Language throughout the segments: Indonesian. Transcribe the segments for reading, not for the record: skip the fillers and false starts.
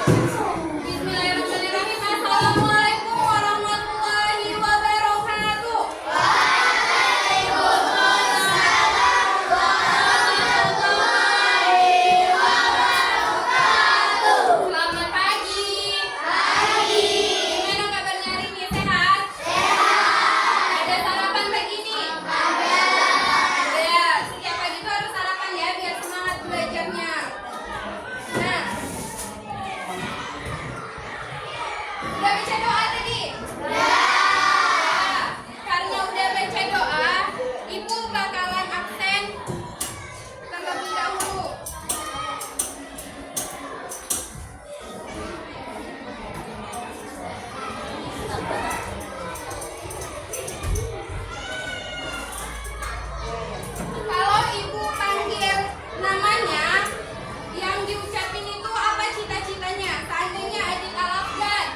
Bismillahirrahmanirrahim. Assalamualaikum warahmatullahi wabarakatuh. Selamat pagi. Gimana kabarnya hari ini? Sehat? Ada sarapan pagi ini? Ada. Setiap pagi itu harus sarapan ya, biar semangat belajarnya. Nah, udah baca doa tadi? Karena udah baca doa, Ibu bakalan absen terlebih dahulu. Kalau Ibu panggil namanya, yang diucapin itu apa cita-citanya? Seandainya Adit Al-Afdal,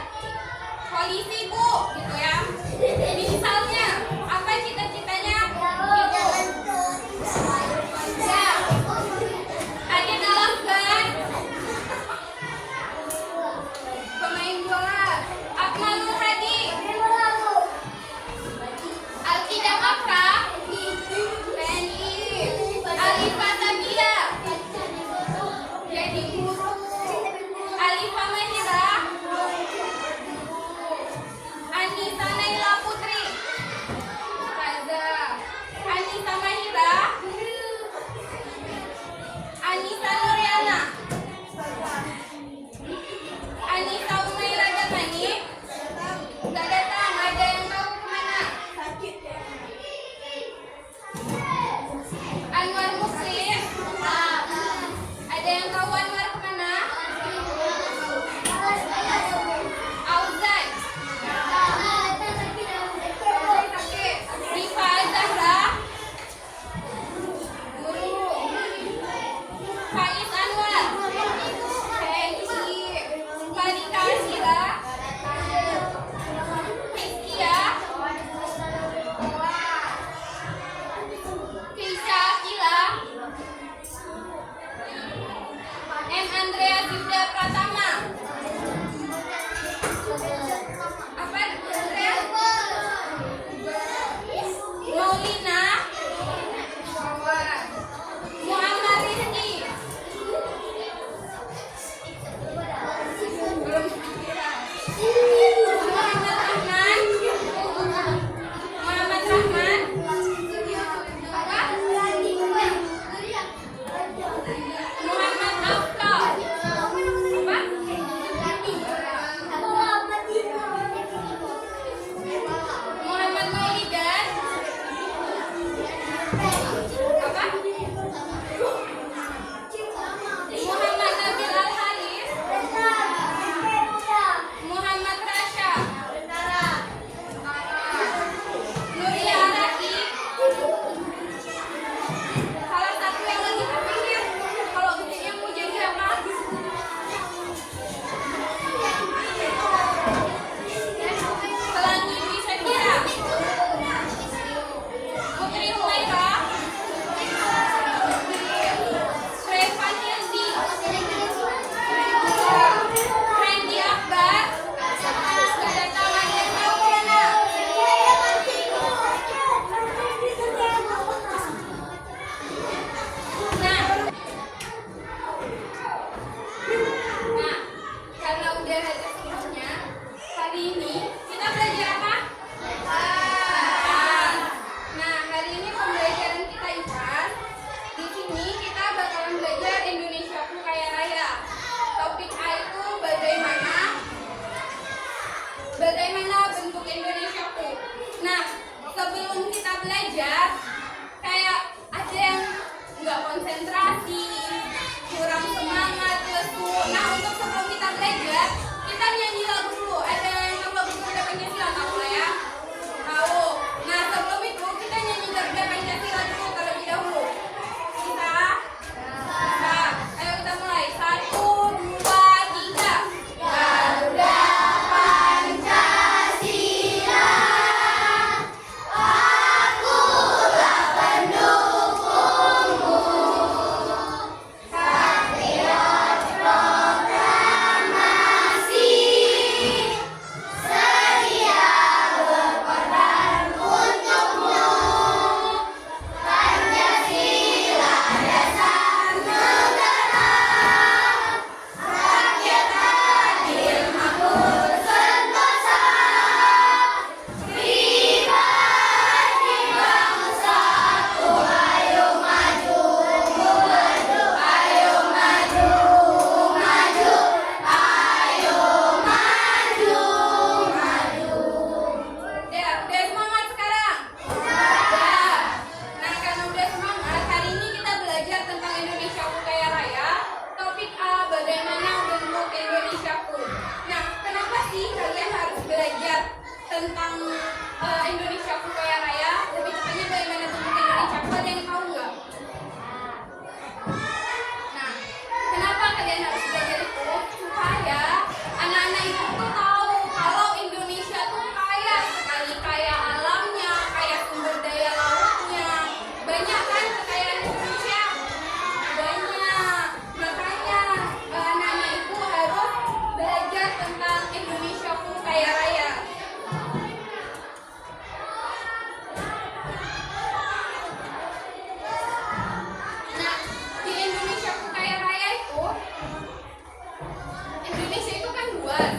Indonesia itu kan luas.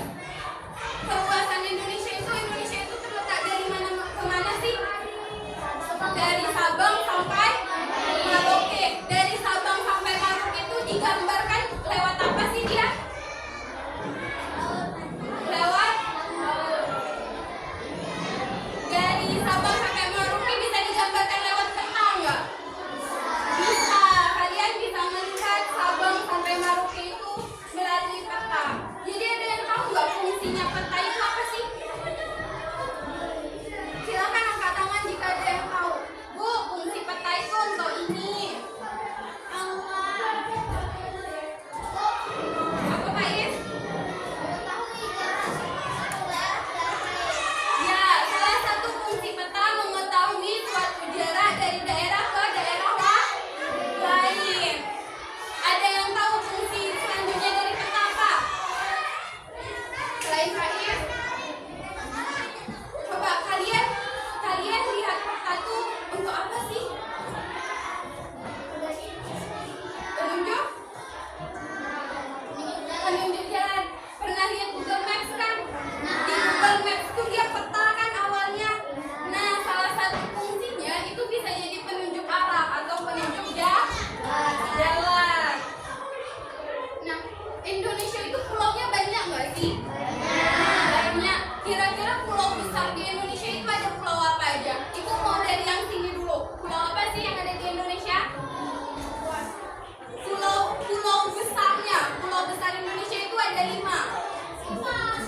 Perluasan Indonesia itu terletak dari mana ke mana sih? Dari Sabang sampai Merauke. Dari Sabang sampai Merauke itu digambarkan lewat apa sih dia? Lewat dari Sabang sampai Merauke bisa digambarkan lewat peta nggak? Bisa. Kalian bisa melihat Sabang sampai Merauke itu melalui peta. Jadi ada yang tahu nggak fungsinya peta itu apa sih? Silakan angkat tangan jika ada yang tahu. Bu, fungsi peta itu untuk ini. Apa Pak Is? Ya, salah satu fungsi peta mengetahui suatu jarak dari daerah ke daerah lain. Ada yang tahu fungsi selanjutnya dari peta apa? Selain Pak Is? Coba kalian lihat peta itu untuk apa sih? Penunjuk? Penunjuk jalan. Pernah lihat Google Maps kan? Di Google Maps itu dia peta kan awalnya. Nah, salah satu fungsinya itu bisa jadi penunjuk arah atau penunjuk jalan. Nah, Indonesia itu pulaunya banyak nggak sih? Banyak. Kira-kira pulau besar di Indonesia itu ada pulau apa aja? Ibu mau dari yang sini dulu. Pulau apa sih yang ada di Indonesia? Pulau besarnya. Pulau besar Indonesia itu ada 5.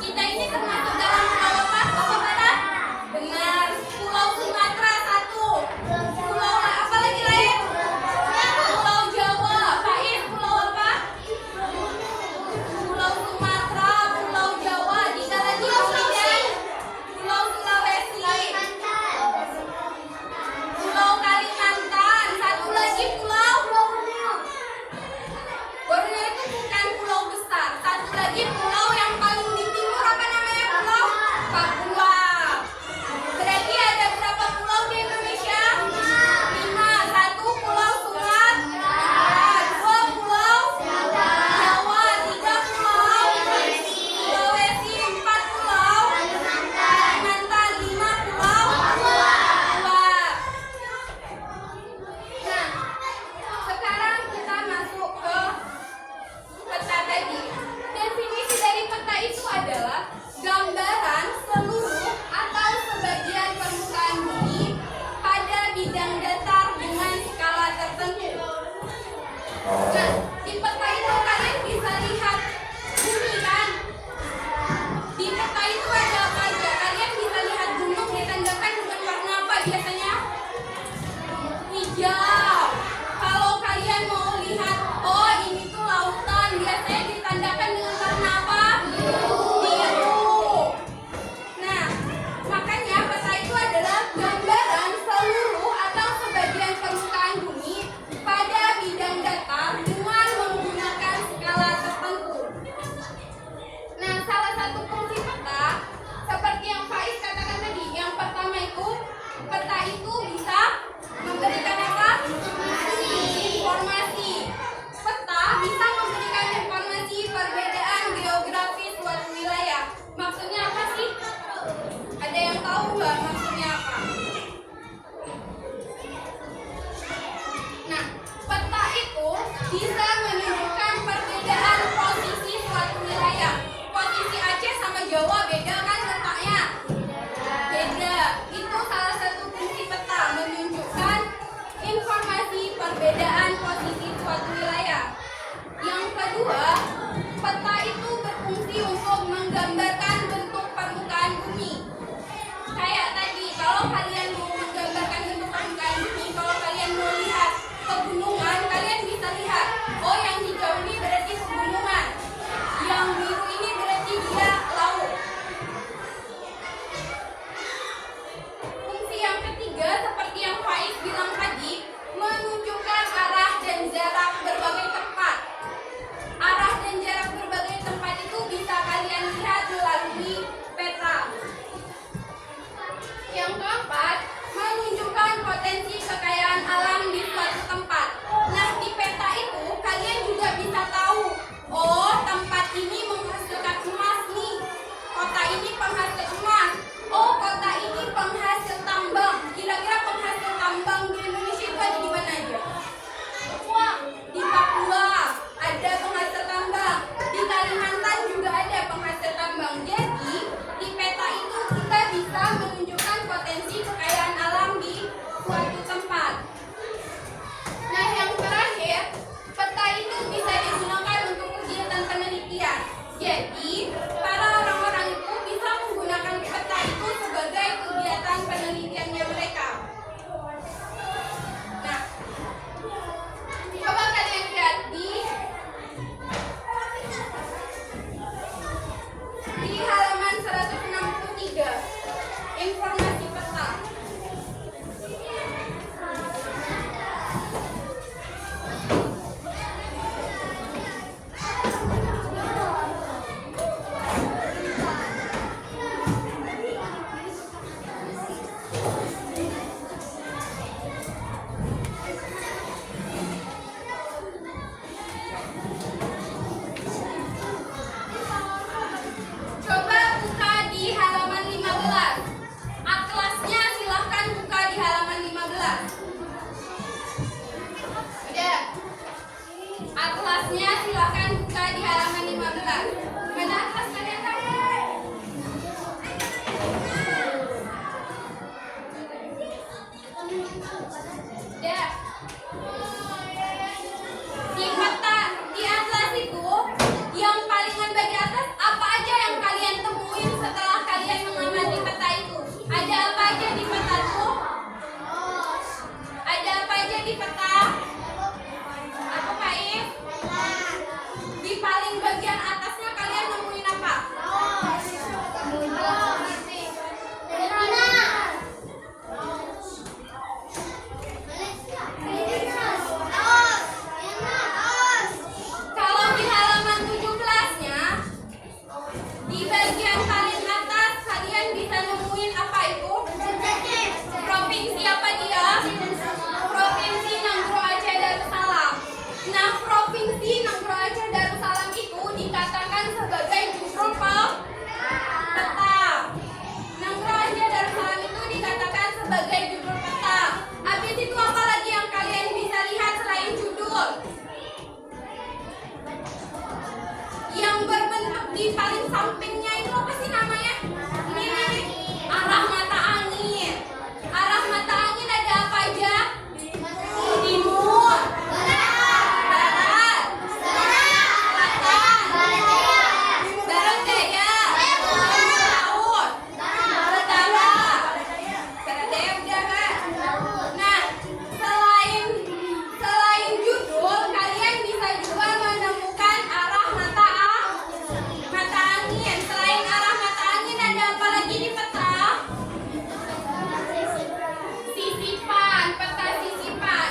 Kita ini termasuk dalam pulau apa? Apa Barat? Benar. Pulau Sumatera 1. Pulau apa lagi lain? Pulau Jawa. Pak Is, pulau apa? Pulau Sumatera, Pulau Jawa. 3 lagi kemudian Pulau Sulawesi, Pulau Kalimantan. 1 lagi Pulau Borneo itu bukan pulau besar. 1 lagi pulau yang paling di timur apa namanya? Pulau Papua. Berarti ada berapa pulau di Indonesia? 5. 1 Pulau Sumatera, 2 Pulau Jawa, 3 Pulau Sulawesi, 4 Pulau Kalimantan, 5 Pulau Papua. Nah, sekarang kita masuk ke peta tadi. Definisi dari peta itu adalah gambaran seluruh atau sebagian permukaan bumi pada bidang datar dengan skala tertentu. Nah, di peta itu kalian bisa lihat bumi kan? Di peta itu ada apa aja? Kalian bisa lihat gunung ditandakan dengan warna apa biasanya? Hijau. Kalau kalian mau lihat, oh ini tuh lautan, biasanya ditandakan dengan warna apa? Biru. Nah, makanya peta itu adalah gambaran seluruh atau sebagian permukaan bumi pada bidang datar dengan menggunakan skala tertentu. Nah, salah satu fungsi peta seperti yang Faiz katakan tadi, yang pertama itu peta itu bisa memberikan apa? Informasi. Peta bisa memberikan informasi perbedaan geografis suatu wilayah. Maksudnya apa sih? Ada yang tahu nggak maksudnya apa? Nah, peta itu bisa menunjukkan perbedaan posisi suatu wilayah. Posisi Aceh sama Jawa beda kan letaknya? Beda. Itu salah satu fungsi peta, menunjukkan di paling sampingnya itu apa sih namanya? Ini arah mata angin. Arah mata angin ada apa aja? Timur, barat, selatan, barat daya, laut, utara. Barat daya udah kan? Nah, selain judul, kalian bisa juga menemukan arah mata angin. Selain arah mata angin ada apa lagi di peta? Sisipan, peta sisipan.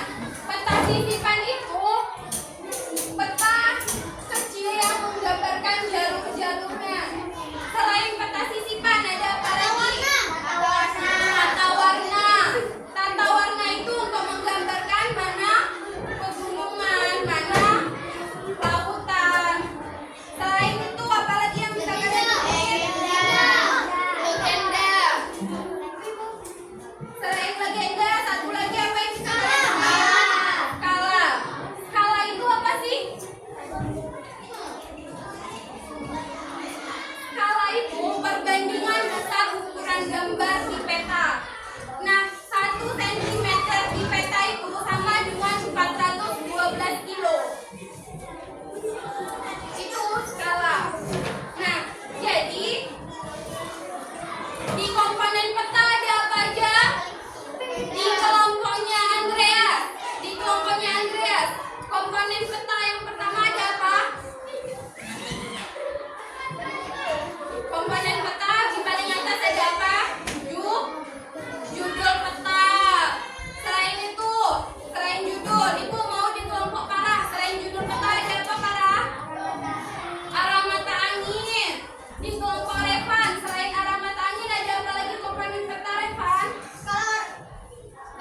Peta sisipan itu peta kecil yang menggambarkan jalur-jalurnya. Selain peta sisipan ada apa lagi? Tata warna. Tata warna itu untuk menggambarkan mana pegunungan, mana lautan. Selain itu apa lagi yang bisa kalian lihat? Legenda. Selain legenda, satu lagi apa yang bisa kalian lihat? Skala. Skala itu apa sih? Skala itu perbandingan besar ukuran gambar di peta. Nah, 1 cm di peta itu sama dengan 412 kilo. Itu skala. Nah, jadi di komponen peta ada apa aja? Di kelompoknya Andreas. Komponen peta yang pertama ada apa? Komponen peta di paling atas ada apa? Judul peta. Selain judul, Ibu mau di kelompok parah. Selain judul peta ada apa parah? Arah mata angin. Di kelompok Revan, selain arah mata angin ada apa lagi komponen peta Revan?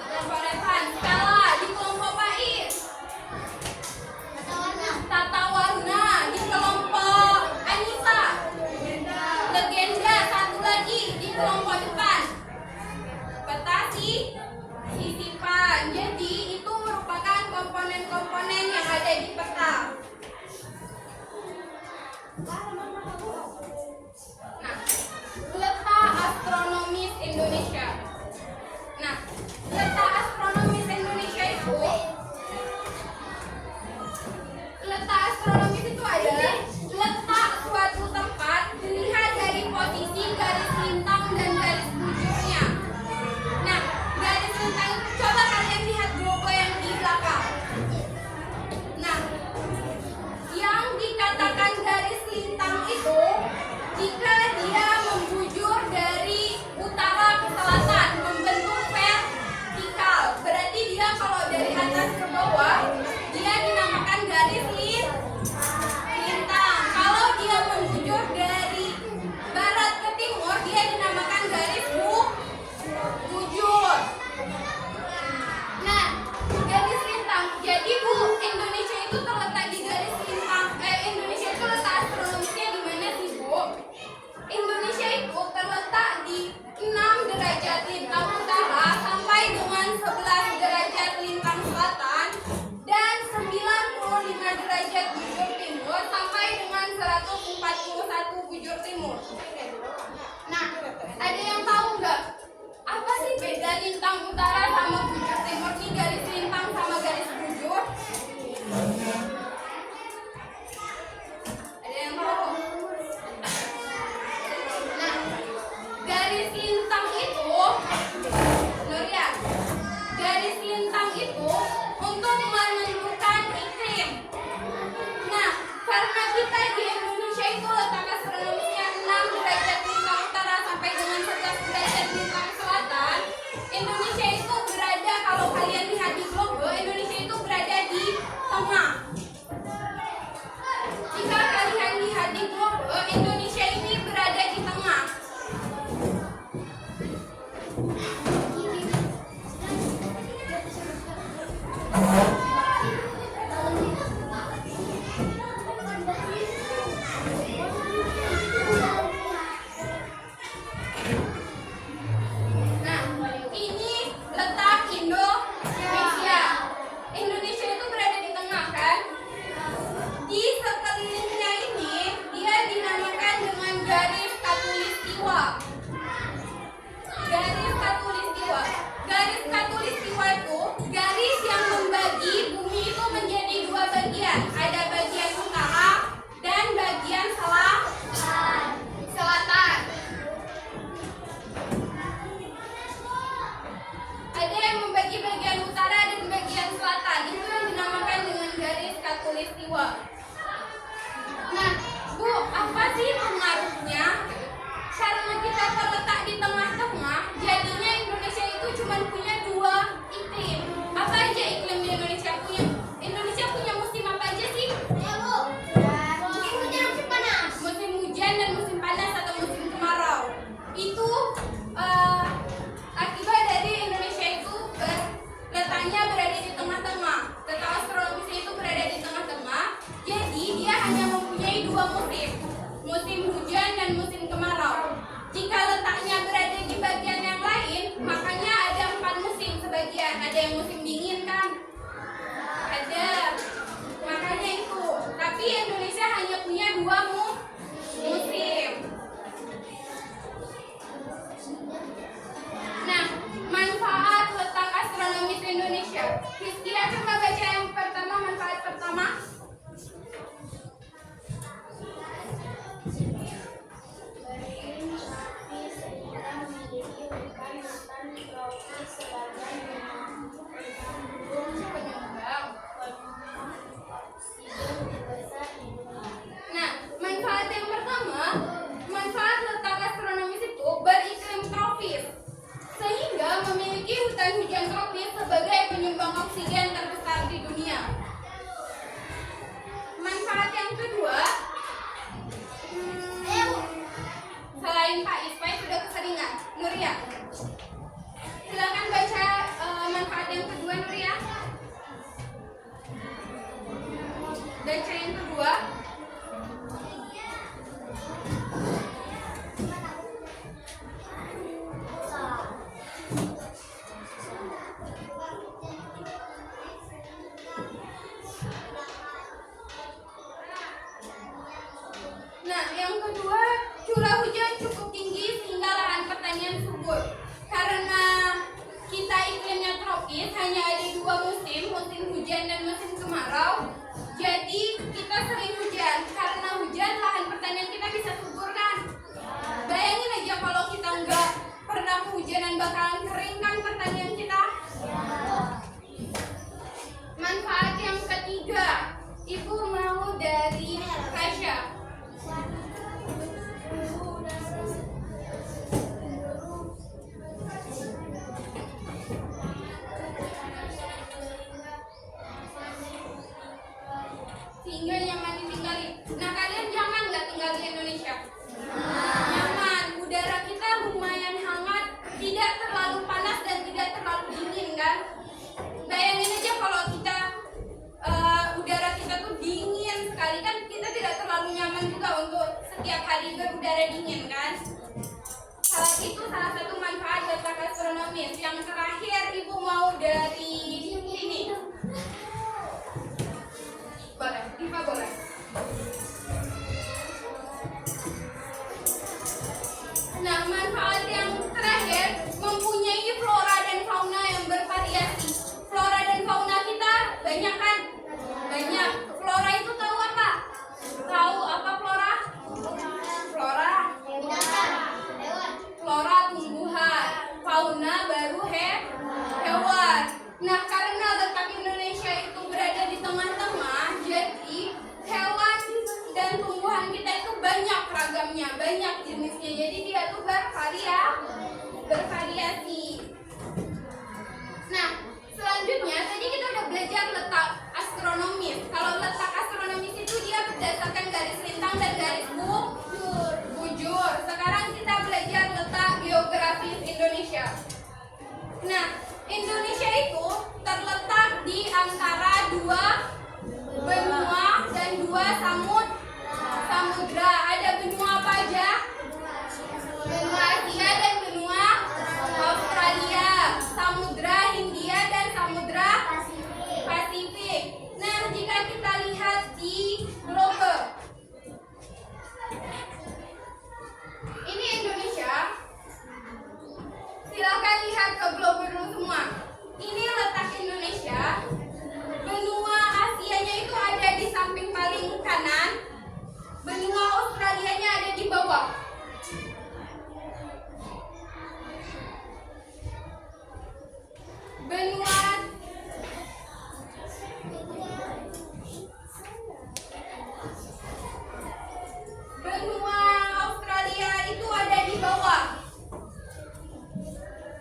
Di kelompok Revan, skala. Di kelompok Pais, tata warna. Di kelompok Anissa, legenda. Satu lagi di kelompok depan, peta sisipan. Jadi itu merupakan komponen-komponen yang ada di peta. Nah, letak astronomis Indonesia. Nah, letak astronomis Indonesia itu adalah letak suatu tempat dilihat dari posisi garis lintang dan garis bujurnya. Nah, garis lintang, coba kalian lihat logo yang di belakang. Nah, yang dikatakan garis lintang itu jika dia membujur dari utara ke selatan, membentuk vertikal. Berarti dia kalau dari atas ke bawah, dia dinamakan garis lintang. Kalau dia membujur dari barat ke timur, dia dinamakan garis bujur. Nah, garis lintang. Jadi Bu, Indonesia itu terletak di garis lintang. Indonesia itu letak astronomisnya di mana sih Bu? Indonesia itu terletak di 6 derajat lintang utara sampai dengan 11 derajat lintang selatan dan 95 derajat bujur timur sampai dengan 141 bujur timur. Nah, ada yang tahu nggak apa sih beda lintang utara sama bujur timur nih, garis lintang sama garis bujur? Ada yang tahu? Nah, garis lintang itu, Nuria, garis lintang itu untuk menentukan iklim. Nah, karena kita di Indonesia itu letak astronomisnya 6 derajat lintang utara sampai dengan 11 derajat lintang selatan, Indonesia itu berada, kalau kalian lihat di globe, Indonesia itu berada di tengah. Jika kalian lihat di globe, Indonesia ini berada di tengah. Nuria. Silakan baca manfaat yang kedua Nuria. Baca yang kedua. Nah, yang kedua, curah hujan cukup tinggi sehingga lahan pertanian subur. Karena kita iklimnya tropis, hanya ada dua musim, musim hujan dan musim kemarau. Jadi kita sering hujan. Karena hujan, lahan pertanian kita bisa subur kan? Bayangin aja kalau kita nggak pernah kehujanan, bakalan kering kan pertanian kita? Manfaat yang ketiga, Ibu mau dari Rasya. Sehingga nyaman ditinggali. Nah, kalian nyaman nggak tinggal di Indonesia? Nyaman. Udara kita lumayan hangat, tidak terlalu panas dan tidak terlalu dingin kan? Bayangin aja kalau kita udara kita tuh dingin sekali kan, kita tidak terlalu nyaman juga untuk setiap hari berudara dingin kan? Itu salah satu manfaat letak astronomis. Yang terakhir, Ibu mau dari sini. Boleh, Diva boleh. Nah, manfaat yang terakhir, mempunyai flora dan fauna yang bervariasi. Flora dan fauna kita banyak kan? Banyak. Flora itu tahu apa? Tahu apa flora? Flora. Flora tumbuhan. Fauna baru hewan. Nah, karena letak Indonesia itu berada di tengah-tengah, jadi hewan dan tumbuhan kita itu banyak ragamnya, banyak jenisnya. Jadi dia tuh bervariasi. Nah, selanjutnya tadi kita udah belajar letak astronomis. Kalau letak astronomis itu dia berdasarkan garis lintang dan garis bujur. Sekarang kita belajar letak geografis Indonesia. Nah, Indonesia itu terletak di antara dua benua dan dua samudra. Ada benua apa aja? Benua Asia dan benua Australia, Samudra Hindia dan Samudra Pasifik. Nah, jika kita lihat di globe, ini Indonesia. Silakan lihat ke globe dulu semua. Ini letak Indonesia. Benua Asianya itu ada di samping paling kanan. Benua Australianya ada di bawah. Benua Australia itu ada di bawah.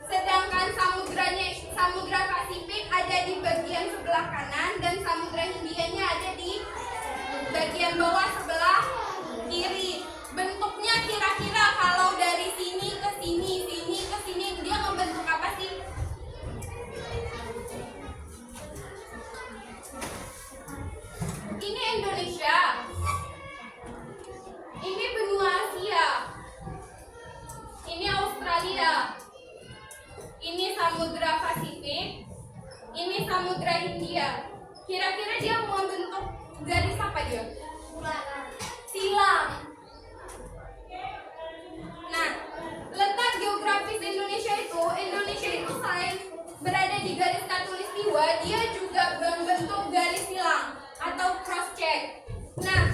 Sedangkan Samudra Pasifik ada di bagian sebelah kanan dan Samudra Hindianya ada di bagian bawah sebelah kiri. Bentuknya kira-kira kalau dari sini ke sini, sini ke sini, dia membentuk apa sih? Ini Indonesia. Ini benua Asia. Ini Australia. Ini Samudra Pasifik. Ini Samudra Hindia. Kira-kira dia mau membentuk garis apa dia? Silang. Nah, letak geografis Indonesia itu selain berada di garis khatulistiwa, dia juga membentuk garis silang atau cross check. Nah,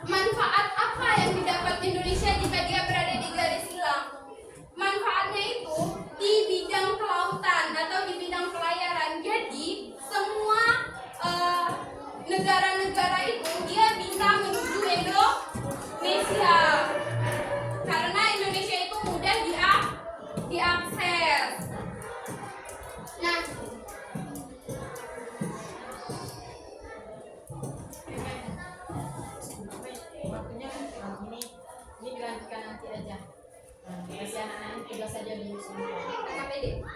manfaat apa yang didapat Indonesia jika dia berada di garis silang? Manfaatnya itu di bidang kelautan atau di bidang pelayaran. Jadi semua negara-negara itu dia bisa menuju Indonesia karena Indonesia itu mudah diakses. Nah, waktunya ini dilanjutkan nanti aja. Kasih anak-anak tugas saja dulu semua. KKPD.